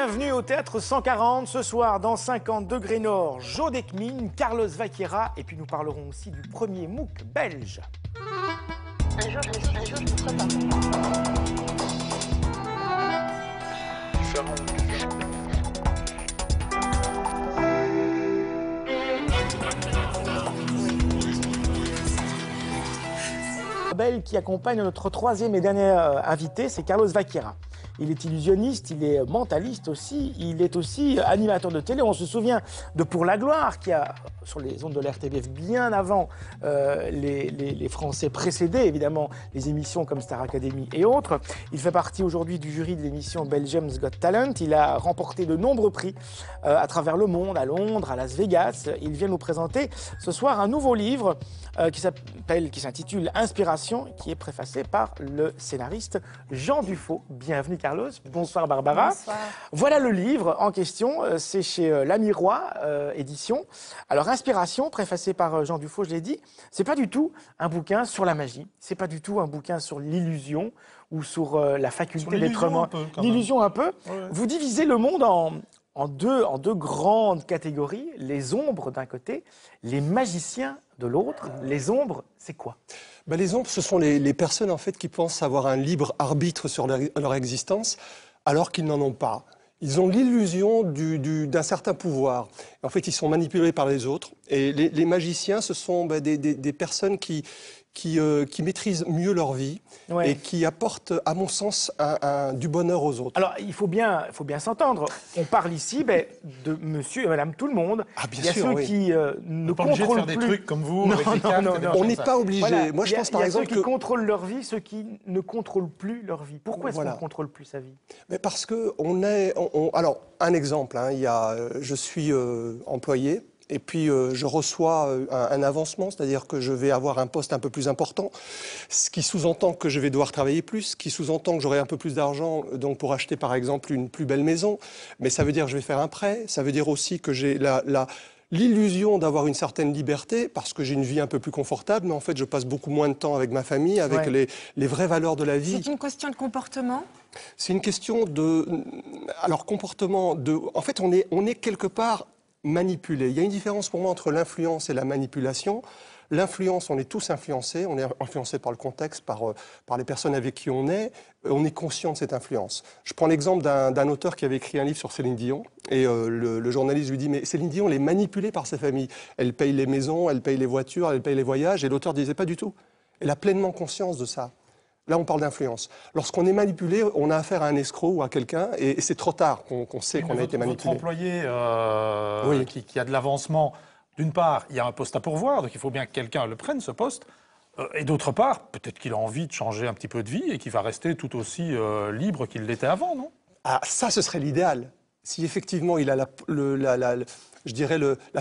Bienvenue au Théâtre 140, ce soir dans 50 degrés nord, Joe Dekmin, Carlos Vaquera, et puis nous parlerons aussi du premier MOOC belge. Un jour, pourquoi pas? Belle qui accompagne notre troisième et dernier invité, c'est Carlos Vaquera. Il est illusionniste, il est mentaliste aussi, il est aussi animateur de télé. On se souvient de Pour la gloire, qui a, sur les ondes de l'RTBF, bien avant les Français précédés, évidemment, les émissions comme Star Academy et autres. Il fait partie aujourd'hui du jury de l'émission Belgium's Got Talent. Il a remporté de nombreux prix à travers le monde, à Londres, à Las Vegas. Il vient nous présenter ce soir un nouveau livre qui s'intitule Inspiration, qui est préfacé par le scénariste Jean Dufaux. Bienvenue Carlos. Bonsoir Barbara. Bonsoir. Voilà le livre en question, c'est chez L'Ami Roi édition. Alors Inspiration, préfacé par Jean Dufaux, je l'ai dit, c'est pas du tout un bouquin sur la magie, c'est pas du tout un bouquin sur l'illusion ou sur la faculté d'être humain. L'illusion un peu. Ouais. Vous divisez le monde en deux grandes catégories, les ombres d'un côté, les magiciens de l'autre. Les ombres, c'est quoi? Les ombres, ce sont les personnes en fait qui pensent avoir un libre arbitre sur leur existence, alors qu'ils n'en ont pas. Ils ont l'illusion d'un certain pouvoir. En fait, ils sont manipulés par les autres. Et les magiciens, ce sont des personnes qui maîtrisent mieux leur vie, ouais, et qui apportent, à mon sens, du bonheur aux autres. Alors, il faut bien s'entendre. On parle ici de monsieur et madame tout le monde. Ah, bien sûr, il y a ceux qui ne contrôlent plus. De faire des trucs comme vous, non, avec des cartes, non. On n'est pas obligé. Voilà. Moi, je pense par exemple ceux qui contrôlent leur vie, ceux qui ne contrôlent plus leur vie. Pourquoi est-ce qu'on ne contrôle plus sa vie? Mais parce que alors, un exemple, hein, je suis employé. Et puis, je reçois un avancement, c'est-à-dire que je vais avoir un poste un peu plus important, ce qui sous-entend que je vais devoir travailler plus, ce qui sous-entend que j'aurai un peu plus d'argent donc pour acheter, par exemple, une plus belle maison. Mais ça veut dire que je vais faire un prêt, ça veut dire aussi que j'ai l'illusion d'avoir une certaine liberté, parce que j'ai une vie un peu plus confortable, mais en fait, je passe beaucoup moins de temps avec ma famille, avec les vraies valeurs de la vie. C'est une question de comportement ? C'est une question de... Alors, comportement de... En fait, on est quelque part... manipulé. Il y a une différence pour moi entre l'influence et la manipulation. L'influence, on est tous influencés, on est influencé par le contexte, par les personnes avec qui on est conscient de cette influence. Je prends l'exemple d'un auteur qui avait écrit un livre sur Céline Dion, et le journaliste lui dit « Mais Céline Dion, elle est manipulée par sa famille. Elle paye les maisons, elle paye les voitures, elle paye les voyages. » Et l'auteur disait « Pas du tout. Elle a pleinement conscience de ça. » Là, on parle d'influence. Lorsqu'on est manipulé, on a affaire à un escroc ou à quelqu'un, et c'est trop tard qu'on sait qu'on a été manipulé. Votre employé qui a de l'avancement, d'une part, il y a un poste à pourvoir, donc il faut bien que quelqu'un le prenne, ce poste. Et d'autre part, peut-être qu'il a envie de changer un petit peu de vie et qu'il va rester tout aussi libre qu'il l'était avant, non? Ah, ça, ce serait l'idéal. Si effectivement, il a la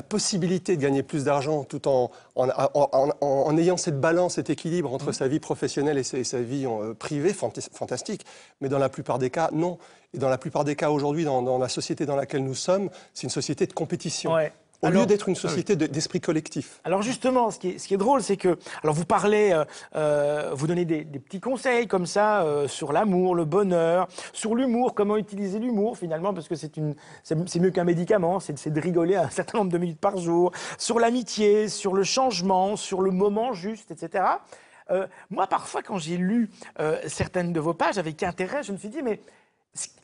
possibilité de gagner plus d'argent tout en ayant cette balance, cet équilibre entre sa vie professionnelle et sa vie privée, fantastique. Mais dans la plupart des cas, non. Et dans la plupart des cas, aujourd'hui, dans la société dans laquelle nous sommes, c'est une société de compétition. Ouais. Au lieu d'être une société d'esprit collectif. Alors justement, ce qui est drôle, c'est que... Alors vous parlez, vous donnez des petits conseils comme ça sur l'amour, le bonheur, sur l'humour, comment utiliser l'humour finalement, parce que c'est mieux qu'un médicament, c'est de rigoler un certain nombre de minutes par jour, sur l'amitié, sur le changement, sur le moment juste, etc. Moi, parfois, quand j'ai lu certaines de vos pages avec intérêt, je me suis dit, mais...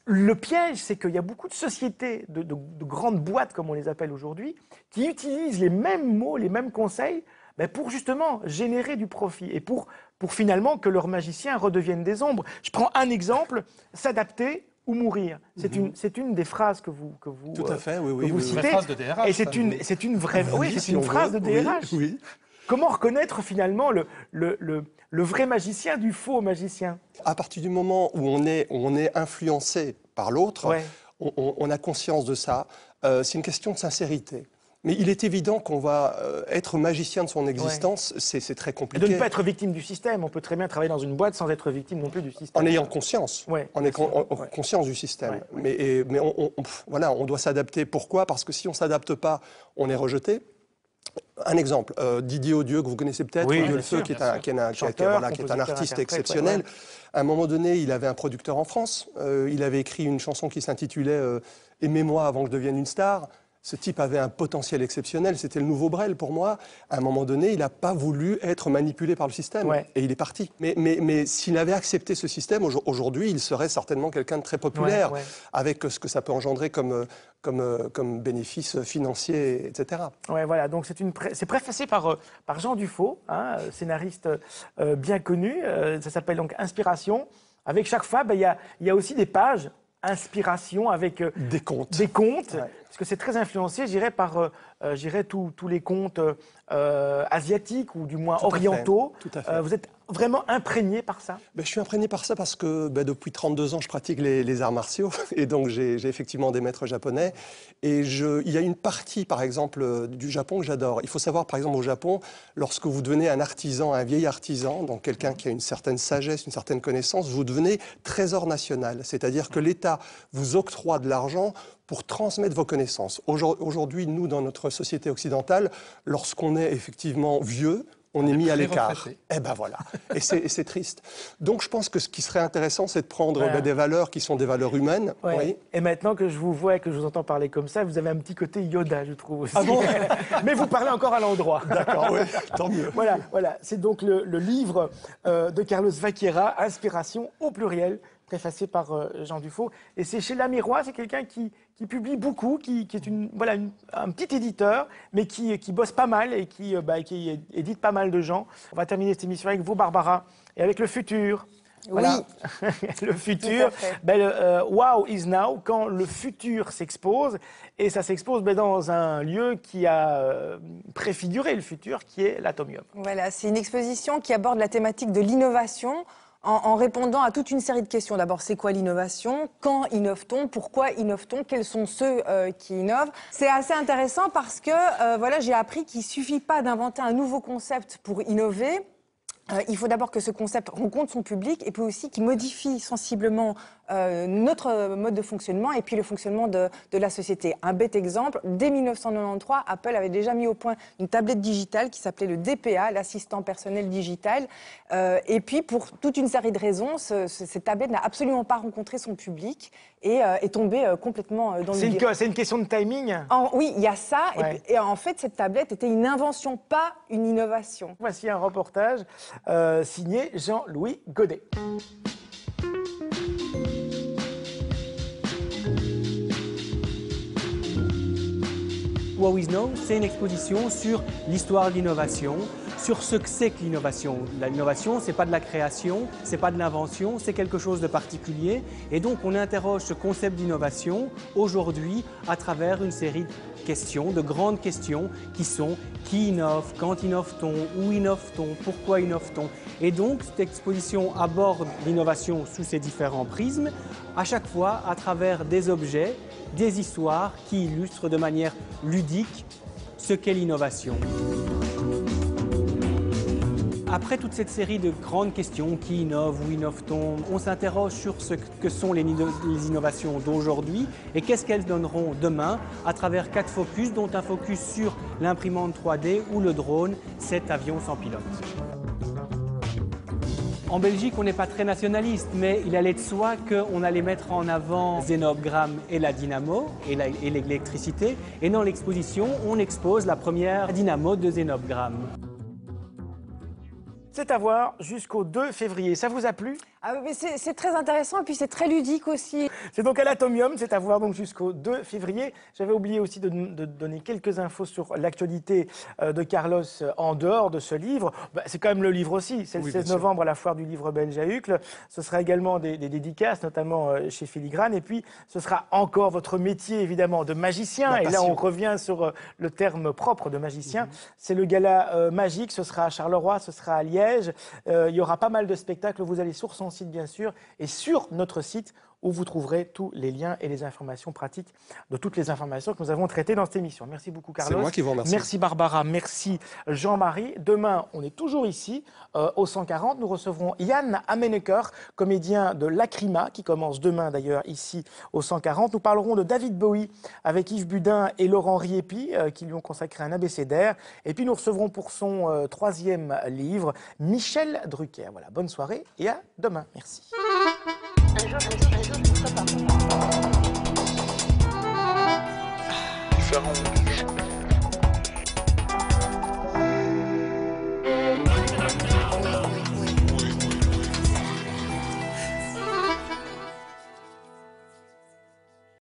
Le piège, c'est qu'il y a beaucoup de sociétés, de grandes boîtes, comme on les appelle aujourd'hui, qui utilisent les mêmes mots, les mêmes conseils, pour justement générer du profit et pour finalement que leurs magiciens redeviennent des ombres. Je prends un exemple, s'adapter ou mourir. C'est une des phrases que vous Tout à fait, que vous citez. Une phrase de DRH. Et c'est une vraie, c'est une phrase de DRH. Oui. Comment reconnaître finalement le vrai magicien du faux magicien? À partir du moment où on est influencé par l'autre, on a conscience de ça. C'est une question de sincérité. Mais il est évident qu'on va être magicien de son existence, c'est très compliqué. Et de ne pas être victime du système. On peut très bien travailler dans une boîte sans être victime non plus du système. En ayant conscience. En ayant conscience du système. Mais on doit s'adapter. Pourquoi? Parce que si on ne s'adapte pas, on est rejeté. Un exemple, Didier Odieux, que vous connaissez peut-être, Oui, Odieux bien le Feu, sûr, qui est bien un, sûr. qui est un- qui est- Chanteur, voilà, qui est un compositeur, artiste interprète, exceptionnel. ouais. À un moment donné, il avait un producteur en France. Il avait écrit une chanson qui s'intitulait Aimez-moi avant que je devienne une star. Ce type avait un potentiel exceptionnel, c'était le nouveau Brel pour moi. À un moment donné, il n'a pas voulu être manipulé par le système Ouais. et il est parti. Mais s'il avait accepté ce système, aujourd'hui, il serait certainement quelqu'un de très populaire, Ouais. avec ce que ça peut engendrer comme bénéfice financier, etc. Ouais, voilà, donc c'est préfacé par Jean Dufaux, hein, scénariste bien connu. Ça s'appelle donc Inspiration. Avec chaque fois, il y a aussi des pages Inspiration avec Des contes. des contes, Ouais. parce que c'est très influencé, je dirais, par tous les contes asiatiques ou du moins Tout à fait, orientaux. tout à fait. Vous êtes vraiment imprégné par ça? Je suis imprégné par ça parce que depuis 32 ans, je pratique les arts martiaux et donc j'ai effectivement des maîtres japonais. Et il y a une partie, par exemple, du Japon que j'adore. Il faut savoir, par exemple, au Japon, lorsque vous devenez un artisan, un vieil artisan, donc quelqu'un qui a une certaine sagesse, une certaine connaissance, vous devenez trésor national. C'est-à-dire que l'État vous octroie de l'argent pour transmettre vos connaissances. Aujourd'hui, nous, dans notre société occidentale, lorsqu'on est effectivement vieux, on est mis à très l'écart. retraité. Eh ben voilà. Et c'est triste. Donc je pense que ce qui serait intéressant, c'est de prendre Voilà. des valeurs qui sont des valeurs humaines. Ouais. Oui. Et maintenant que je vous vois et que je vous entends parler comme ça, vous avez un petit côté Yoda, je trouve aussi. Ah bon? Mais vous parlez encore à l'endroit. D'accord, oui, tant mieux. Voilà. C'est donc le livre de Carlos Vaquera, Inspiration au pluriel, préfacé par Jean Dufaux. Et c'est chez Lamirois, c'est quelqu'un qui publie beaucoup, qui est un petit éditeur, mais qui bosse pas mal et qui édite pas mal de gens. On va terminer cette émission avec vous, Barbara, et avec le futur. Voilà. Le futur, Tout à fait. Wow is now, quand le futur s'expose, et ça s'expose dans un lieu qui a préfiguré le futur, qui est l'Atomium. Voilà, c'est une exposition qui aborde la thématique de l'innovation en répondant à toute une série de questions. D'abord, c'est quoi l'innovation? Quand innove-t-on? Pourquoi innove-t-on? Quels sont ceux qui innovent? C'est assez intéressant parce que j'ai appris qu'il ne suffit pas d'inventer un nouveau concept pour innover. Il faut d'abord que ce concept rencontre son public et puis aussi qu'il modifie sensiblement notre mode de fonctionnement et puis le fonctionnement de la société. Un bête exemple, dès 1993, Apple avait déjà mis au point une tablette digitale qui s'appelait le DPA, l'assistant personnel digital. Et puis, pour toute une série de raisons, cette tablette n'a absolument pas rencontré son public et est tombée complètement dans le vide. C'est une question de timing. Oui, il y a ça. Ouais. Et en fait, cette tablette était une invention, pas une innovation. Voici un reportage signé Jean-Louis Godet. Wow is Now, c'est une exposition sur l'histoire de l'innovation, sur ce que c'est que l'innovation. L'innovation, ce n'est pas de la création, ce n'est pas de l'invention, c'est quelque chose de particulier. Et donc, on interroge ce concept d'innovation aujourd'hui à travers une série de questions, de grandes questions qui sont qui innove, quand innove-t-on, où innove-t-on, pourquoi innove-t-on. Et donc, cette exposition aborde l'innovation sous ses différents prismes, à chaque fois à travers des objets, des histoires qui illustrent de manière ludique ce qu'est l'innovation. Après toute cette série de grandes questions, qui innove, où innove-t-on, on s'interroge sur ce que sont les innovations d'aujourd'hui et qu'est-ce qu'elles donneront demain à travers 4 focus, dont un focus sur l'imprimante 3D ou le drone, cet avion sans pilote. En Belgique, on n'est pas très nationaliste, mais il allait de soi qu'on allait mettre en avant Zénobgramme et la dynamo et l'électricité. Et dans l'exposition, on expose la première dynamo de Zénobgramme. C'est à voir jusqu'au 2 février. Ça vous a plu? Ah, mais c'est très intéressant et puis c'est très ludique aussi. C'est donc à l'Atomium, c'est à voir donc jusqu'au 2 février. J'avais oublié aussi de donner quelques infos sur l'actualité de Carlos en dehors de ce livre. C'est quand même le livre aussi. C'est le 16 novembre à la foire du livre belge à Uccle. Ce sera également des dédicaces, notamment chez Filigrane. Et puis, ce sera encore votre métier, évidemment, de magicien. Et là, on revient sur le terme propre de magicien. C'est le gala magique. Ce sera à Charleroi, ce sera à Liège. Il y aura pas mal de spectacles. Vous allez sur son site, bien sûr, et sur notre site où vous trouverez tous les liens et les informations pratiques de toutes les informations que nous avons traitées dans cette émission. Merci beaucoup, Carlos. C'est moi qui vous remercie. Merci, Barbara. Merci, Jean-Marie. Demain, on est toujours ici, au 140. Nous recevrons Yann Amenecker, comédien de Lacrima, qui commence demain d'ailleurs ici au 140. Nous parlerons de David Bowie avec Yves Budin et Laurent Riepi, qui lui ont consacré un abécédaire. Et puis nous recevrons pour son troisième livre, Michel Drucker. Voilà, bonne soirée et à demain. Merci. Un jour, je me prépare. Différent.